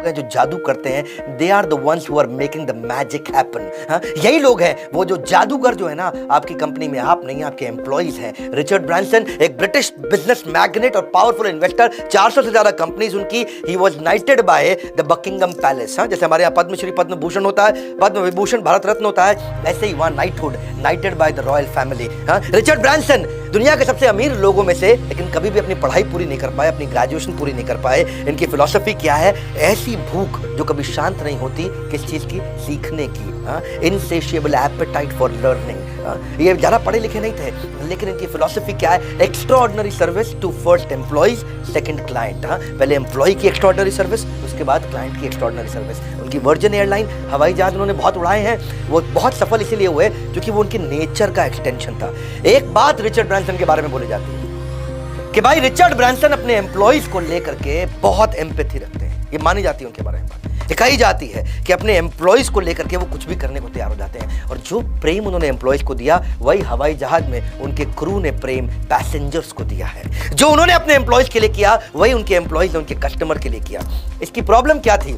जो जादू करते हैं, they are the ones who are making the magic happen. हाँ, यही लोग हैं वो जो जादूगर जो है ना आपकी कंपनी में, आप नहीं आपके एम्प्लॉइज हैं। रिचर्ड ब्रांसन एक ब्रिटिश बिजनेस मैग्नेट और पावरफुल इन्वेस्टर, 400 से ज्यादा कंपनीज उनकी। He was नाइटेड by the Buckingham palace. हाँ, जैसे हमारे यहाँ पद्मश्री पद्म भूषण होता है, पद्म विभूषण भारत रत्न होता है, ऐसे ही वहाँ knighthood नाइटेड by the royal family. हाँ, रिचर्ड ब्रांसन दुनिया के सबसे अमीर लोगों में से, लेकिन कभी भी अपनी पढ़ाई पूरी नहीं कर पाए, अपनी ग्रेजुएशन पूरी नहीं कर पाए। इनकी फिलॉसफी क्या है? ऐसी भूख जो कभी शांत नहीं होती, किस चीज की? सीखने की। इनसेशिएबल एपेटाइट फॉर लर्निंग। ये ज्यादा पढ़े लिखे नहीं थे, लेकिन इनकी फिलॉसफी क्या है? Extraordinary service to first employees second client. पहले एम्प्लॉय की एक्स्ट्राऑर्डिनरी सर्विस, उसके बाद क्लाइंट की एक्स्ट्राऑर्डिनरी सर्विस। उनकी वर्जिन एयरलाइन हवाई जहाज उन्होंने बहुत उड़ाए हैं, वो बहुत सफल इसीलिए हुए क्योंकि वो उनके नेचर का एक्सटेंशन था। एक बात रिचर्ड ब्रांसन के बारे में बोली जाती है कि भाई रिचर्ड ब्रांसन अपने एम्प्लॉइज को लेकर के बहुत एम्पैथी रखते हैं। ये मानी जाती है उनके बारे में, ये कही जाती है कि अपने एम्प्लॉइज को लेकर के वो कुछ भी करने को तैयार हो जाते हैं। और जो प्रेम उन्होंने एम्प्लॉइज को दिया, वही हवाई जहाज में उनके क्रू ने प्रेम पैसेंजर्स को दिया है। जो उन्होंने अपने एम्प्लॉइज के लिए किया, वही उनके एम्प्लॉइज ने उनके कस्टमर के लिए किया। इसकी प्रॉब्लम क्या थी?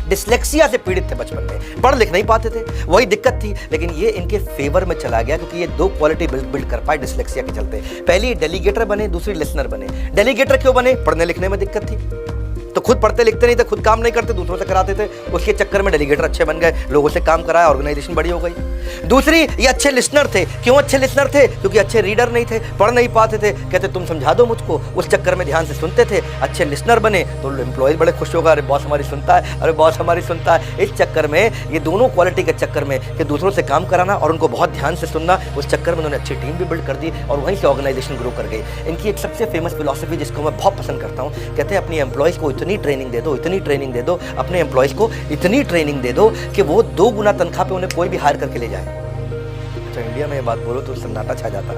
डिस्लेक्सिया से पीड़ित थे बचपन में, पढ़ लिख नहीं पाते थे, वही दिक्कत थी। लेकिन ये इनके फेवर में चला गया क्योंकि ये दो क्वालिटी बिल्ड कर पाए डिस्लेक्सिया के चलते। पहली डेलीगेटर बने, दूसरी लिसनर बने। डेलीगेटर क्यों बने? पढ़ने लिखने में दिक्कत थी, तो खुद पढ़ते लिखते नहीं थे, खुद काम नहीं करते, दूसरों से कराते थे। उसके चक्कर में डेलीगेटर अच्छे बन गए, लोगों से काम कराया, ऑर्गेनाइजेशन बड़ी हो गई। दूसरी, ये अच्छे लिसनर थे। क्यों अच्छे लिसनर थे? क्योंकि अच्छे रीडर नहीं थे, पढ़ नहीं पाते थे, कहते तुम समझा दो मुझको, उस चक्कर में ध्यान से सुनते थे। अच्छे लिसनर बने तो एम्प्लॉयज बड़े खुश होगा, अरे बॉस हमारी सुनता है, अरे बॉस हमारी सुनता है। इस चक्कर में, ये दोनों क्वालिटी के चक्कर में कि दूसरों से काम कराना और उनको बहुत ध्यान से सुनना, उस चक्कर में उन्होंने अच्छी टीम भी बिल्ड कर दी और वहीं से ऑर्गेनाइजेशन ग्रो कर गई। इनकी एक सबसे फेमस फिलॉसफी जिसको मैं बहुत पसंद करता हूँ, कहते हैं अपनी एम्प्लॉयज को इतनी ट्रेनिंग दे दो, इतनी ट्रेनिंग दे दो, अपने एम्प्लॉयज को इतनी ट्रेनिंग दे दो कि वो 2 गुना तनख्वाह पे उन्हें कोई भी हायर करके ले जाए। तो इंडिया में ये बात बोलो तो सन्नाटा छा जाता।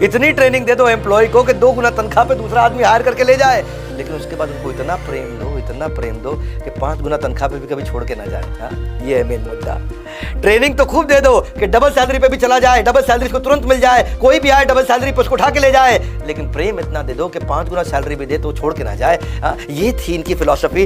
इतनी ट्रेनिंग दे दो एम्प्लॉय को कि 2 गुना तनख्वाह पे दूसरा आदमी हायर करके ले जाए, लेकिन उसके बाद उनको इतना प्रेम दो, इतना प्रेम दो कि 5 गुना तनख्वाह पे भी कभी छोड़ के ना जाए। हाँ, ये है मेन मुद्दा। ट्रेनिंग तो खूब दे दो कि डबल सैलरी पे भी चला जाए, डबल सैलरी को तुरंत मिल जाए, कोई भी आए डबल सैलरी पे उसको उठा के ले जाए, लेकिन प्रेम इतना दे दो कि 5 गुना सैलरी भी दे तो छोड़ के ना जाए। हाँ, ये थी इनकी फिलॉसफी।